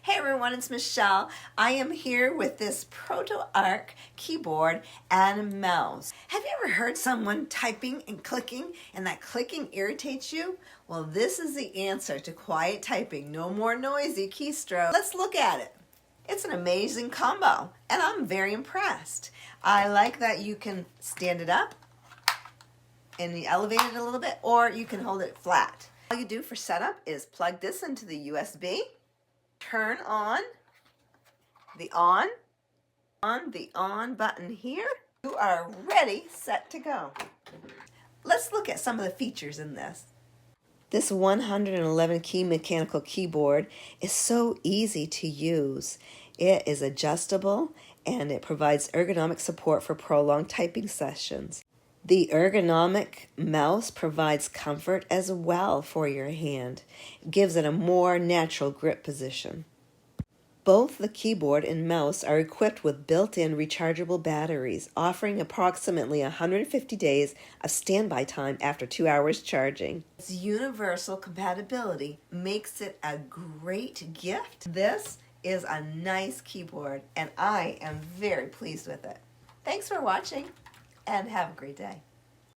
Hey everyone, it's Michelle. I am here with this ProtoArc keyboard and mouse. Have you ever heard someone typing and clicking and that clicking irritates you? Well, this is the answer to quiet typing. No more noisy keystroke. Let's look at it. It's an amazing combo and I'm very impressed. I like that you can stand it up and you elevate it a little bit, or you can hold it flat. All you do for setup is plug this into the USB. Turn on the on button here. You are ready, set to go. Let's look at some of the features in this. This 111 key mechanical keyboard is so easy to use. It is adjustable and it provides ergonomic support for prolonged typing sessions. The ergonomic mouse provides comfort as well for your hand. It gives it a more natural grip position. Both the keyboard and mouse are equipped with built-in rechargeable batteries, offering approximately 150 days of standby time after 2 hours charging. Its universal compatibility makes it a great gift. This is a nice keyboard and I am very pleased with it. Thanks for watching and have a great day.